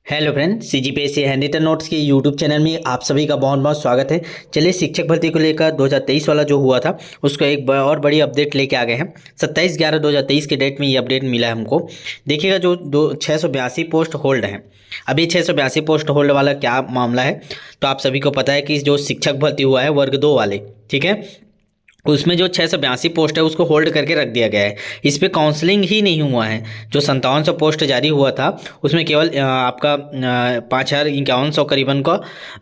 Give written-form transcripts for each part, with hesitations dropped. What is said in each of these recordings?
Hello friend, CGPSC handwritten notes के YouTube channel में आप सभी का बहुत बहुत स्वागत है। चलिए, शिक्षक भर्ती को लेकर 2023 वाला जो हुआ था उसको एक और बड़ी अपडेट लेके आ गए हैं। 27/11/2023 के डेट में ये अपडेट मिला है हमको। देखिएगा, जो 682 पोस्ट होल्ड हैं। अभी 682 पोस्ट होल्ड वाला क्या मामला है, तो आप सभी को पता है कि जो शिक्षक भर्ती हुआ है वर्ग 2 वाले, ठीक है, उसमें जो 682 पोस्ट है उसको होल्ड करके रख दिया गया है। इस पे काउंसलिंग ही नहीं हुआ है। जो 5700 पोस्ट जारी हुआ था उसमें केवल आपका 5,51 करीबन का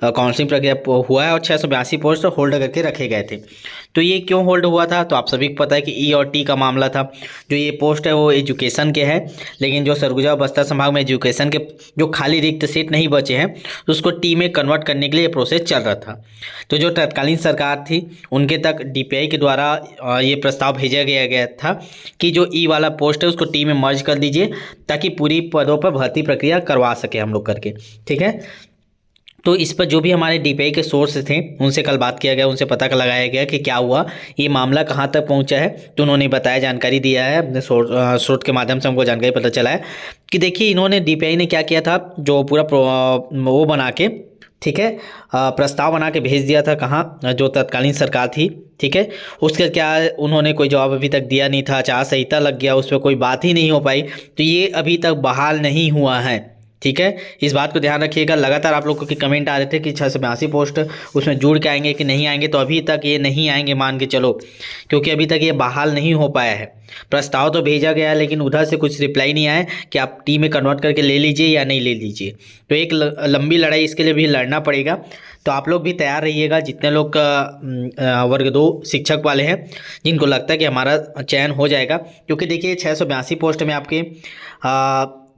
काउंसलिंग प्रक्रिया हुआ है और 682 पोस्ट होल्ड करके रखे गए थे। तो ये क्यों होल्ड हुआ था, तो आप सभी को पता है कि ई और टी का मामला था। जो ये पोस्ट है वो एजुकेशन के है, लेकिन जो सरगुजा और बस्तर संभाग में एजुकेशन के जो खाली रिक्त सीट नहीं बचे हैं उसको टी में कन्वर्ट करने के लिए प्रोसेस चल रहा था। तो जो तत्कालीन सरकार थी उनके तक डीपीआई के द्वारा ये प्रस्ताव भेजा गया था कि जो ई वाला पोस्ट है उसको टी में मर्ज कर दीजिए ताकि पूरी पदों पर भर्ती प्रक्रिया करवा सके हम लोग करके, ठीक है। तो इस पर जो भी हमारे डीपीआई के सोर्स थे उनसे कल बात किया गया, उनसे पता लगाया गया कि क्या हुआ, ये मामला कहाँ तक पहुँचा है। तो उन्होंने बताया, जानकारी दिया है, अपने स्रोत के माध्यम से हमको जानकारी पता चला है कि देखिए इन्होंने डीपीआई ने क्या किया था, जो पूरा वो बना के, ठीक है, प्रस्ताव बना के भेज दिया था कहाँ, जो तत्कालीन सरकार थी, ठीक है। उसके क्या उन्होंने कोई जवाब अभी तक दिया नहीं था, आचार संहिता लग गया, उस पर कोई बात ही नहीं हो पाई, तो ये अभी तक बहाल नहीं हुआ है, ठीक है। इस बात को ध्यान रखिएगा। लगातार आप लोगों के कमेंट आ रहे थे कि 682 पोस्ट उसमें जुड़ के आएंगे कि नहीं आएंगे, तो अभी तक ये नहीं आएंगे मान के चलो, क्योंकि अभी तक ये बहाल नहीं हो पाया है। प्रस्ताव तो भेजा गया है लेकिन उधर से कुछ रिप्लाई नहीं आया कि आप टी में कन्वर्ट करके ले लीजिए या नहीं ले लीजिए। तो एक लंबी लड़ाई इसके लिए भी लड़ना पड़ेगा। तो आप लोग भी तैयार रहिएगा, जितने लोग वर्ग 2 शिक्षक वाले हैं जिनको लगता है कि हमारा चयन हो जाएगा, क्योंकि देखिए 682 पोस्ट में आपके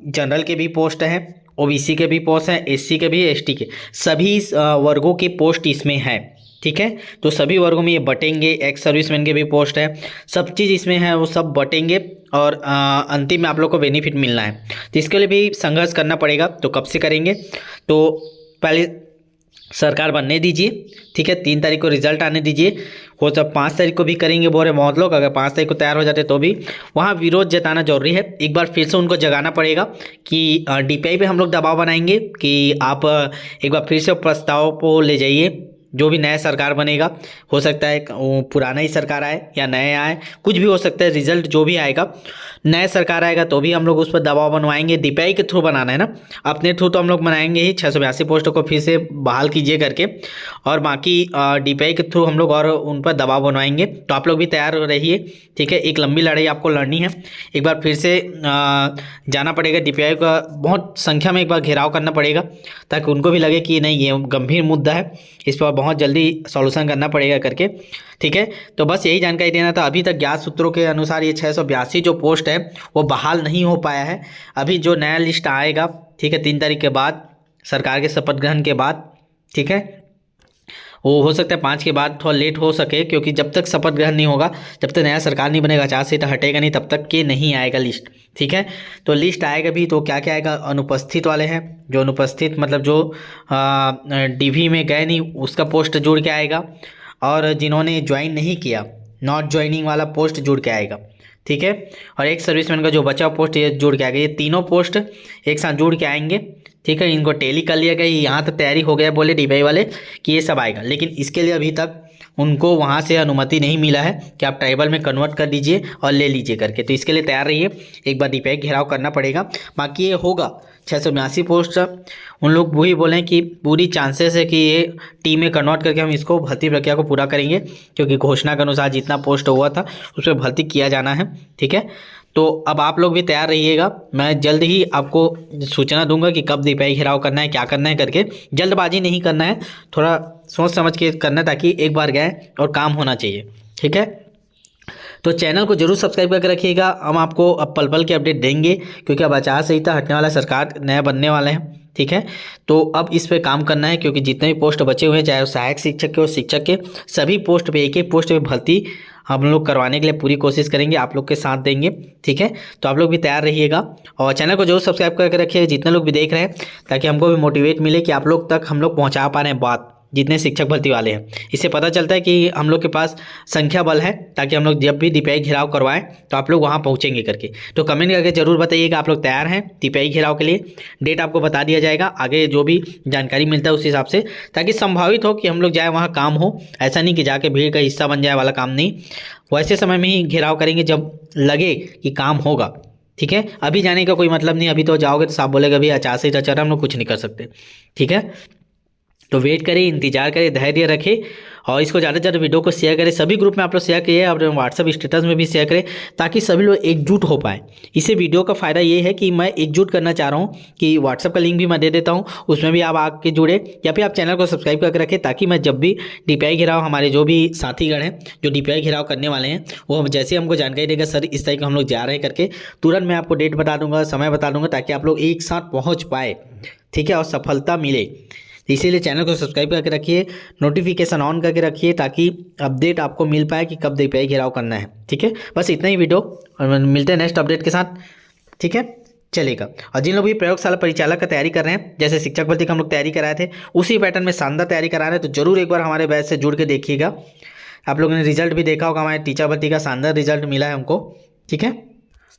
जनरल के भी पोस्ट हैं, ओबीसी के भी पोस्ट हैं, एससी के भी, एसटी के सभी वर्गों के पोस्ट इसमें हैं, ठीक है। तो सभी वर्गों में ये बटेंगे, एक्स सर्विसमैन के भी पोस्ट है, सब चीज़ इसमें है, वो सब बटेंगे और अंतिम में आप लोग को बेनिफिट मिलना है। तो इसके लिए भी संघर्ष करना पड़ेगा। तो कब से करेंगे, तो पहले सरकार बनने दीजिए, ठीक है, 3 तारीख को रिजल्ट आने दीजिए, हो सब 5 तारीख को भी करेंगे बोल रहे बहुत लोग। अगर 5 तारीख को तैयार हो जाते तो भी वहाँ विरोध जताना जरूरी है। एक बार फिर से उनको जगाना पड़ेगा कि डीपीआई पे हम लोग दबाव बनाएंगे कि आप एक बार फिर से प्रस्ताव को ले जाइए। जो भी नया सरकार बनेगा, हो सकता है पुराना ही सरकार आए या नए आए, कुछ भी हो सकता है, रिजल्ट जो भी आएगा, नया सरकार आएगा तो भी हम लोग उस पर दबाव बनवाएंगे। डीपीआई के थ्रू बनाना है ना, अपने थ्रू तो हम लोग बनाएंगे ही, 682 पोस्टों को फिर से बहाल कीजिए करके, और बाकी डीपीआई के थ्रू हम लोग और उन पर दबाव बनवाएंगे। तो आप लोग भी तैयार रहिए, ठीक है। एक लंबी लड़ाई आपको लड़नी है। एक बार फिर से जाना पड़ेगा, डीपीआई का बहुत संख्या में एक बार घेराव करना पड़ेगा ताकि उनको भी लगे कि नहीं ये गंभीर मुद्दा है, इस पर बहुत जल्दी सॉल्यूशन करना पड़ेगा करके, ठीक है। तो बस यही जानकारी देना था। अभी तक ज्ञात सूत्रों के अनुसार ये 682 जो पोस्ट है वो बहाल नहीं हो पाया है। अभी जो नया लिस्ट आएगा, ठीक है, 3 तारीख के बाद, सरकार के शपथ ग्रहण के बाद, ठीक है, वो हो सकता है 5 के बाद थोड़ा लेट हो सके, क्योंकि जब तक शपथ ग्रहण नहीं होगा, जब तक नया सरकार नहीं बनेगा, आचार संहिता हटेगा नहीं, तब तक के नहीं आएगा लिस्ट, ठीक है। तो लिस्ट आएगा भी, तो क्या क्या आएगा, अनुपस्थित वाले हैं, जो अनुपस्थित मतलब जो डीवी में गए नहीं उसका पोस्ट जुड़ के आएगा, और जिन्होंने ज्वाइन नहीं किया, नॉट ज्वाइनिंग वाला पोस्ट जुड़ के आएगा, ठीक है, और एक सर्विसमैन का जो बचा पोस्ट ये जुड़ के आएगा। ये तीनों पोस्ट एक साथ जुड़ के आएंगे, ठीक है। इनको टेली कर लिया गया, यहाँ तक तैयारी हो गया बोले डीपीआई वाले कि ये सब आएगा, लेकिन इसके लिए अभी तक उनको वहाँ से अनुमति नहीं मिला है कि आप ट्राइबल में कन्वर्ट कर दीजिए और ले लीजिए करके। तो इसके लिए तैयार रहिए, एक बार डीपीआई घेराव करना पड़ेगा। बाकी ये होगा 682 पोस्ट, उन लोग वही बोलें कि पूरी चांसेस है कि ये टी में कन्वर्ट करके हम इसको भर्ती प्रक्रिया को पूरा करेंगे, क्योंकि घोषणा के अनुसार जितना पोस्ट हुआ था उस पर भर्ती किया जाना है, ठीक है। तो अब आप लोग भी तैयार रहिएगा, मैं जल्द ही आपको सूचना दूंगा कि कब डीपीआई घेराव करना है, क्या करना है करके। जल्दबाजी नहीं करना है, थोड़ा सोच समझ के करना है, ताकि एक बार गए और काम होना चाहिए, ठीक है। तो चैनल को जरूर सब्सक्राइब करके रखिएगा, हम आपको अब पल पल की अपडेट देंगे, क्योंकि अब आचार संहिता हटने वाला, सरकार नया बनने वाले हैं, ठीक है। तो अब इस पे काम करना है, क्योंकि जितने भी पोस्ट बचे हुए हैं, चाहे वो सहायक शिक्षक के और शिक्षक के, सभी पोस्ट पे एक एक पोस्ट पे भर्ती हम लोग करवाने के लिए पूरी कोशिश करेंगे, आप लोग के साथ देंगे, ठीक है। तो आप लोग भी तैयार रहिएगा और चैनल को जरूर सब्सक्राइब करके रखिए, जितने लोग भी देख रहे हैं, ताकि हमको भी मोटिवेट मिले कि आप लोग तक हम लोग पहुँचा पा रहे हैं बात, जितने शिक्षक भर्ती वाले हैं। इससे पता चलता है कि हम लोग के पास संख्या बल है, ताकि हम लोग जब भी डीपीआई घेराव करवाएं तो आप लोग वहाँ पहुँचेंगे करके। तो कमेंट करके जरूर बताइएगा आप लोग तैयार हैं डीपीआई घेराव के लिए। डेट आपको बता दिया जाएगा, आगे जो भी जानकारी मिलता है उस हिसाब से, ताकि संभावित हो कि हम लोग जाए वहाँ काम हो। ऐसा नहीं कि जाके भीड़ का हिस्सा बन जाए वाला काम नहीं। वैसे समय में ही घेराव करेंगे जब लगे कि काम होगा, ठीक है। अभी जाने का कोई मतलब नहीं, अभी तो जाओगे तो साहब बोलेगा अभी 80 टचर हम लोग कुछ नहीं कर सकते, ठीक है। तो वेट करें, इंतजार करें, धैर्य रखें और इसको ज़्यादा से ज़्यादा वीडियो को शेयर करें। सभी ग्रुप में आप लोग शेयर करिए और व्हाट्सअप स्टेटस में भी शेयर करें, ताकि सभी लोग एकजुट हो पाएँ। इसे वीडियो का फ़ायदा ये है कि मैं एकजुट करना चाह रहा हूँ कि व्हाट्सअप का लिंक भी मैं दे देता हूँ, उसमें भी आप आके जुड़े, या फिर आप चैनल को सब्सक्राइब करके रखें, ताकि मैं जब भी डीपीआई घेराव, हमारे जो भी साथीगण हैं जो डीपीआई घेराव करने वाले हैं, वो जैसे हमको जानकारी देगा सर इस तरह का हम लोग जा रहे हैं करके, तुरंत मैं आपको डेट बता दूंगा, समय बता दूंगा, ताकि आप लोग एक साथ पहुँच पाए, ठीक है, और सफलता मिले। इसीलिए चैनल को सब्सक्राइब करके रखिए, नोटिफिकेशन ऑन करके रखिए, ताकि अपडेट आपको मिल पाए कि कब डीपीआई घेराव करना है, ठीक है। बस इतना ही वीडियो, और मिलते हैं नेक्स्ट अपडेट के साथ, ठीक है, चलेगा। और जिन लोग भी प्रयोगशाला परिचालक का तैयारी कर रहे हैं, जैसे शिक्षक भर्ती का हम लोग तैयारी कराए थे, उसी पैटर्न में शानदार तैयारी करा रहे हैं, तो जरूर एक बार हमारे बैच से जुड़ के देखिएगा। आप लोगों ने रिजल्ट भी देखा होगा, हमारे टीचर भर्ती का शानदार रिजल्ट मिला है हमको, ठीक है।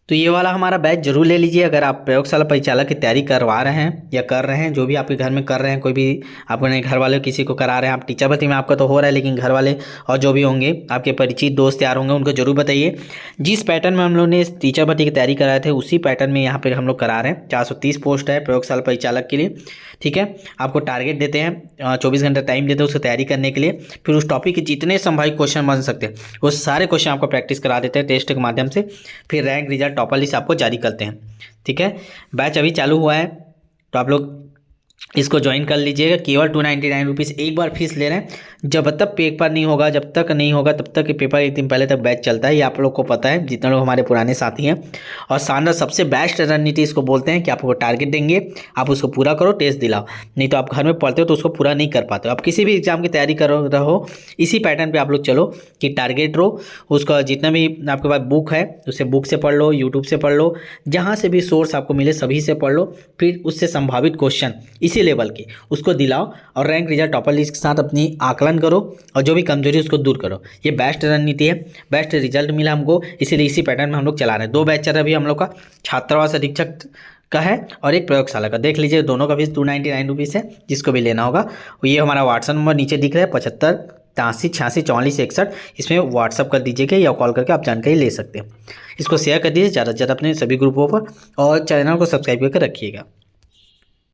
तो ये वाला हमारा बैच जरूर ले लीजिए, अगर आप प्रयोगशाला परिचालक की तैयारी करवा रहे हैं या कर रहे हैं, जो भी आपके घर में कर रहे हैं, कोई भी अपने घर वाले किसी को करा रहे हैं, आप टीचर भर्ती में आपका तो हो रहा है, लेकिन घर वाले और जो भी होंगे आपके परिचित दोस्त यार होंगे, उनको जरूर बताइए। जिस पैटर्न में हम लोग ने टीचर भर्ती की तैयारी कराए थे, उसी पैटर्न में यहाँ पर हम लोग करा रहे हैं। 430 पोस्ट है प्रयोगशाला परिचालक के लिए, ठीक है। आपको टारगेट देते हैं, 24 घंटा टाइम देते हैं उसको तैयारी करने के लिए। फिर उस टॉपिक के जितने संभावित क्वेश्चन बन सकते हैं वो सारे क्वेश्चन आपको प्रैक्टिस करा देते हैं टेस्ट के माध्यम से। फिर रैंक, रिजल्ट, टॉपर लिस्ट आपको जारी करते हैं, ठीक है। बैच अभी चालू हुआ है, तो आप लोग इसको ज्वाइन कर लीजिएगा। केवल 299 रुपीज़ एक बार फीस ले रहे हैं। जब तक पेपर नहीं होगा, जब तक नहीं होगा, तब तक पेपर एक दिन पहले तक बैच चलता है, ये आप लोग को पता है, जितने लोग हमारे पुराने साथी हैं। और शानदार सबसे बेस्ट रणनीति इसको बोलते हैं कि आपको टारगेट देंगे, आप उसको पूरा करो, टेस्ट दिलाओ। नहीं तो आप घर में पढ़ते हो तो उसको पूरा नहीं कर पाते हो। आप किसी भी एग्जाम की तैयारी कर रहो, इसी पैटर्न पर आप लोग चलो कि टारगेट रो, उसका जितना भी आपके पास बुक है उसे बुक से पढ़ लो, यूट्यूब से पढ़ लो, जहाँ से भी सोर्स आपको मिले सभी से पढ़ लो। फिर उससे संभावित क्वेश्चन इसी लेवल के उसको दिलाओ, और रैंक, रिजल्ट, टॉपर लिस्ट के साथ अपनी आकलन करो, और जो भी कमजोरी उसको दूर करो। ये बेस्ट रणनीति है, बेस्ट रिजल्ट मिला हमको, इसीलिए इसी पैटर्न में हम लोग चला रहे हैं। 2 बैच चल रहा है अभी हम लोग का, छात्रावास अधीक्षक का है और एक प्रयोगशाला का। देख लीजिए, दोनों का फीस 299 रुपीज़ है, जिसको भी लेना होगा। ये हमारा व्हाट्सअप नंबर नीचे दिख रहा है, 75 83 86 44 61। इसमें व्हाट्सअप कर दीजिएगा या कॉल करके आप जानकारी ले सकते हैं। इसको शेयर कर दीजिए ज़्यादा से ज़्यादा अपने सभी ग्रुपों पर, और चैनल को सब्सक्राइब करके रखिएगा।